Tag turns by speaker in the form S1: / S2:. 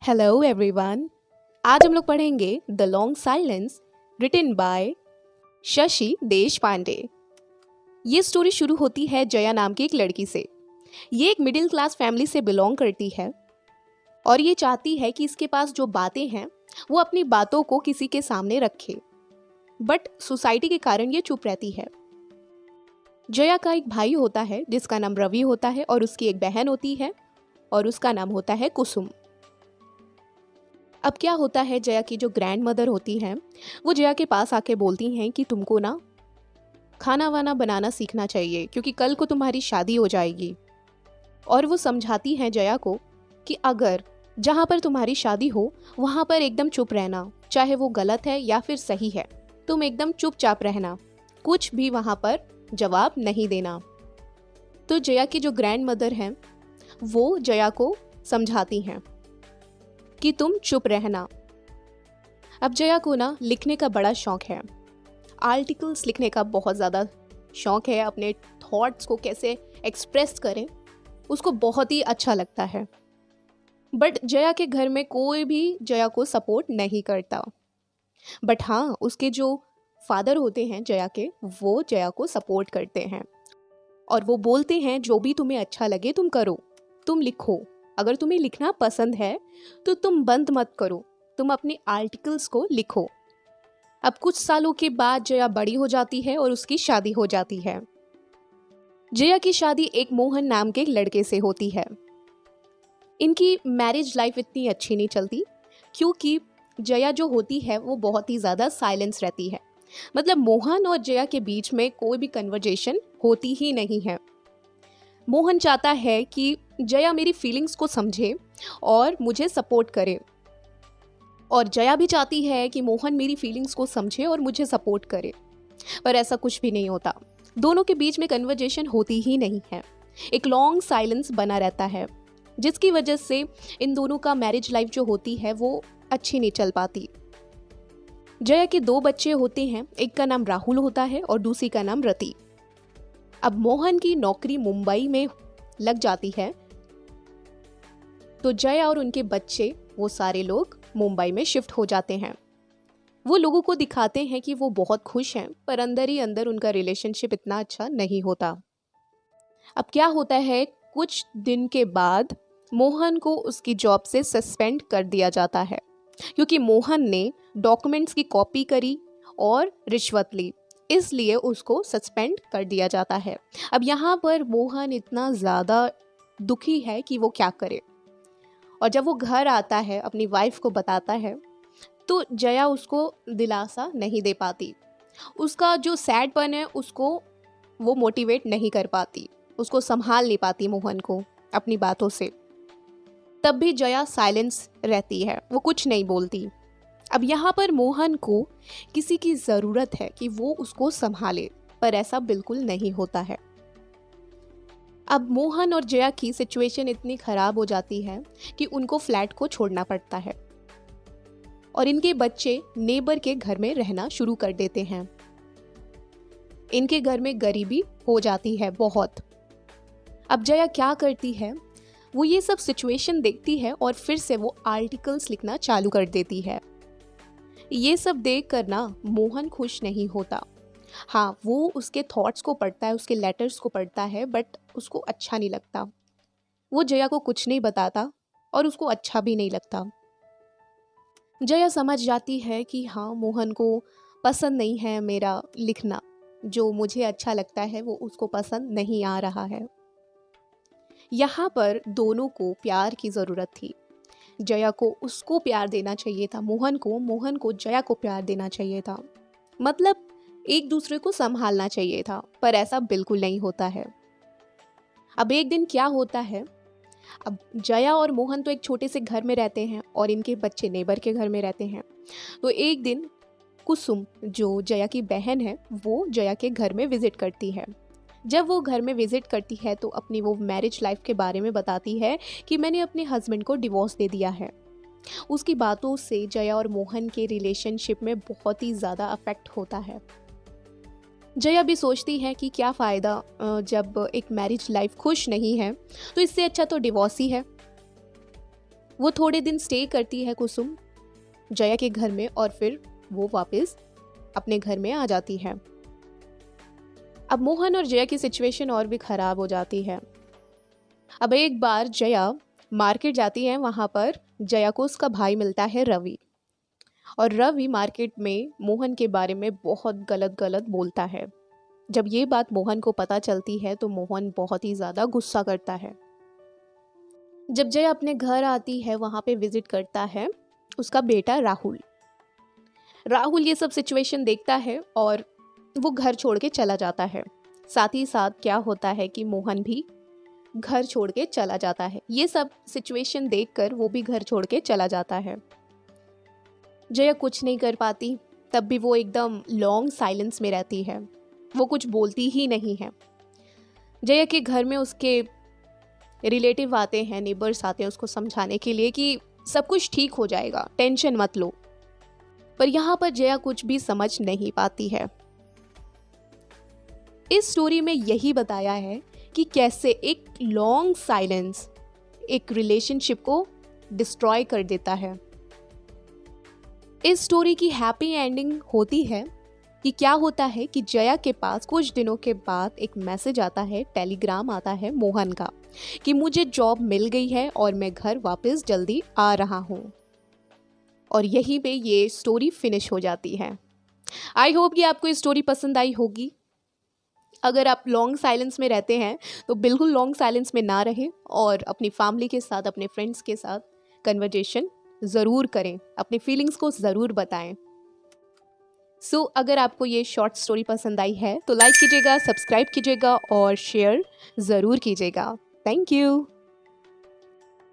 S1: Hello everyone. आज हम लोग पढ़ेंगे the long silence written by Shashi Deshpande. ये स्टोरी शुरू होती है जया नाम की एक लड़की से। ये एक मिडिल क्लास फैमिली से बिलोंग करती है और ये चाहती है कि इसके पास जो बातें हैं वो अपनी बातों को किसी के सामने रखे, बट सोसाइटी के कारण ये चुप रहती है। जया का एक भाई होता है जिसका नाम रवि होता है और उसकी एक बहन होती है और उसका नाम होता है कुसुम। अब क्या होता है, जया की जो ग्रैंड मदर होती हैं वो जया के पास आके बोलती हैं कि तुमको ना खाना वाना बनाना सीखना चाहिए क्योंकि कल को तुम्हारी शादी हो जाएगी। और वो समझाती हैं जया को कि अगर जहाँ पर तुम्हारी शादी हो वहाँ पर एकदम चुप रहना, चाहे वो गलत है या फिर सही है, तुम एकदम चुपचाप रहना, कुछ भी वहाँ पर जवाब नहीं देना। तो जया की जो ग्रैंड मदर हैं वो जया को समझाती हैं कि तुम चुप रहना। अब जया को ना लिखने का बड़ा शौक है, आर्टिकल्स लिखने का बहुत ज़्यादा शौक है, अपने थॉट्स को कैसे एक्सप्रेस करें उसको बहुत ही अच्छा लगता है। बट जया के घर में कोई भी जया को सपोर्ट नहीं करता। बट हाँ, उसके जो फादर होते हैं जया के, वो जया को सपोर्ट करते हैं और वो बोलते हैं जो भी तुम्हें अच्छा लगे तुम करो, तुम लिखो, अगर तुम्हें लिखना पसंद है तो तुम बंद मत करो, तुम अपने आर्टिकल्स को लिखो। अब कुछ सालों के बाद जया बड़ी हो जाती है और उसकी शादी हो जाती है। जया की शादी एक मोहन नाम के एक लड़के से होती है। इनकी मैरिज लाइफ इतनी अच्छी नहीं चलती क्योंकि जया जो होती है वो बहुत ही ज़्यादा साइलेंस रहती है। मतलब मोहन और जया के बीच में कोई भी कन्वर्जेशन होती ही नहीं है। मोहन चाहता है कि जया मेरी फीलिंग्स को समझे और मुझे सपोर्ट करे, और जया भी चाहती है कि मोहन मेरी फीलिंग्स को समझे और मुझे सपोर्ट करे, पर ऐसा कुछ भी नहीं होता। दोनों के बीच में कन्वर्जेशन होती ही नहीं है, एक लॉन्ग साइलेंस बना रहता है, जिसकी वजह से इन दोनों का मैरिज लाइफ जो होती है वो अच्छी नहीं चल पाती। जया के 2 बच्चे होते हैं, एक का नाम राहुल होता है और दूसरी का नाम रति। अब मोहन की नौकरी मुंबई में लग जाती है तो जया और उनके बच्चे वो सारे लोग मुंबई में शिफ्ट हो जाते हैं। वो लोगों को दिखाते हैं कि वो बहुत खुश हैं, पर अंदर ही अंदर उनका रिलेशनशिप इतना अच्छा नहीं होता। अब क्या होता है, कुछ दिन के बाद मोहन को उसकी जॉब से सस्पेंड कर दिया जाता है क्योंकि मोहन ने डॉक्यूमेंट्स की कॉपी करी और रिश्वत ली, इसलिए उसको सस्पेंड कर दिया जाता है। अब यहाँ पर मोहन इतना ज़्यादा दुखी है कि वो क्या करे, और जब वो घर आता है अपनी वाइफ को बताता है तो जया उसको दिलासा नहीं दे पाती। उसका जो सैडपन है उसको वो मोटिवेट नहीं कर पाती, उसको संभाल नहीं पाती मोहन को अपनी बातों से। तब भी जया साइलेंस रहती है, वो कुछ नहीं बोलती। अब यहाँ पर मोहन को किसी की ज़रूरत है कि वो उसको संभाले, पर ऐसा बिल्कुल नहीं होता है। अब मोहन और जया की सिचुएशन इतनी ख़राब हो जाती है कि उनको फ्लैट को छोड़ना पड़ता है और इनके बच्चे नेबर के घर में रहना शुरू कर देते हैं। इनके घर में गरीबी हो जाती है बहुत। अब जया क्या करती है, वो ये सब सिचुएशन देखती है और फिर से वो आर्टिकल्स लिखना चालू कर देती है। ये सब देख कर ना मोहन खुश नहीं होता। हाँ, वो उसके थॉट्स को पढ़ता है, उसके लेटर्स को पढ़ता है, बट उसको अच्छा नहीं लगता। वो जया को कुछ नहीं बताता और उसको अच्छा भी नहीं लगता। जया समझ जाती है कि हाँ, मोहन को पसंद नहीं है मेरा लिखना, जो मुझे अच्छा लगता है वो उसको पसंद नहीं आ रहा है। यहाँ पर दोनों को प्यार की ज़रूरत थी। जया को उसको प्यार देना चाहिए था, मोहन को जया को प्यार देना चाहिए था, मतलब एक दूसरे को संभालना चाहिए था, पर ऐसा बिल्कुल नहीं होता है। अब एक दिन क्या होता है, अब जया और मोहन तो एक छोटे से घर में रहते हैं और इनके बच्चे नेबर के घर में रहते हैं। तो एक दिन कुसुम जो जया की बहन है वो जया के घर में विजिट करती है। जब वो घर में विजिट करती है तो अपनी वो मैरिज लाइफ के बारे में बताती है कि मैंने अपने हस्बैंड को डिवोर्स दे दिया है। उसकी बातों से जया और मोहन के रिलेशनशिप में बहुत ही ज़्यादा अफेक्ट होता है। जया भी सोचती है कि क्या फ़ायदा, जब एक मैरिज लाइफ खुश नहीं है तो इससे अच्छा तो डिवोर्स ही है। वो थोड़े दिन स्टे करती है कुसुम जया के घर में और फिर वो वापस अपने घर में आ जाती है। अब मोहन और जया की सिचुएशन और भी खराब हो जाती है। अब एक बार जया मार्केट जाती है, वहाँ पर जया को उसका भाई मिलता है रवि, और रवि मार्केट में मोहन के बारे में बहुत गलत गलत बोलता है। जब ये बात मोहन को पता चलती है तो मोहन बहुत ही ज़्यादा गुस्सा करता है। जब जया अपने घर आती है, वहाँ पे विजिट करता है उसका बेटा राहुल। राहुल ये सब सिचुएशन देखता है और वो घर छोड़ के चला जाता है। साथ ही साथ क्या होता है कि मोहन भी घर छोड़ के चला जाता है। ये सब सिचुएशन देखकर वो भी घर छोड़ के चला जाता है। जया कुछ नहीं कर पाती, तब भी वो एकदम लॉन्ग साइलेंस में रहती है, वो कुछ बोलती ही नहीं है। जया के घर में उसके रिलेटिव आते हैं, नेबर्स आते हैं उसको समझाने के लिए कि सब कुछ ठीक हो जाएगा, टेंशन मत लो। पर यहाँ पर जया कुछ भी समझ नहीं पाती है। इस स्टोरी में यही बताया है कि कैसे एक लॉन्ग साइलेंस एक रिलेशनशिप को डिस्ट्रॉय कर देता है। इस स्टोरी की हैप्पी एंडिंग होती है कि क्या होता है कि जया के पास कुछ दिनों के बाद एक मैसेज आता है, टेलीग्राम आता है मोहन का कि मुझे जॉब मिल गई है और मैं घर वापस जल्दी आ रहा हूँ। और यहीं पे ये स्टोरी फिनिश हो जाती है। आई होप कि आपको ये स्टोरी पसंद आई होगी। अगर आप लॉन्ग साइलेंस में रहते हैं तो बिल्कुल लॉन्ग साइलेंस में ना रहें और अपनी फैमिली के साथ, अपने फ्रेंड्स के साथ कन्वर्जेशन ज़रूर करें, अपनी फीलिंग्स को ज़रूर बताएं। सो अगर आपको ये शॉर्ट स्टोरी पसंद आई है तो लाइक कीजिएगा, सब्सक्राइब कीजिएगा और शेयर ज़रूर कीजिएगा। Thank you.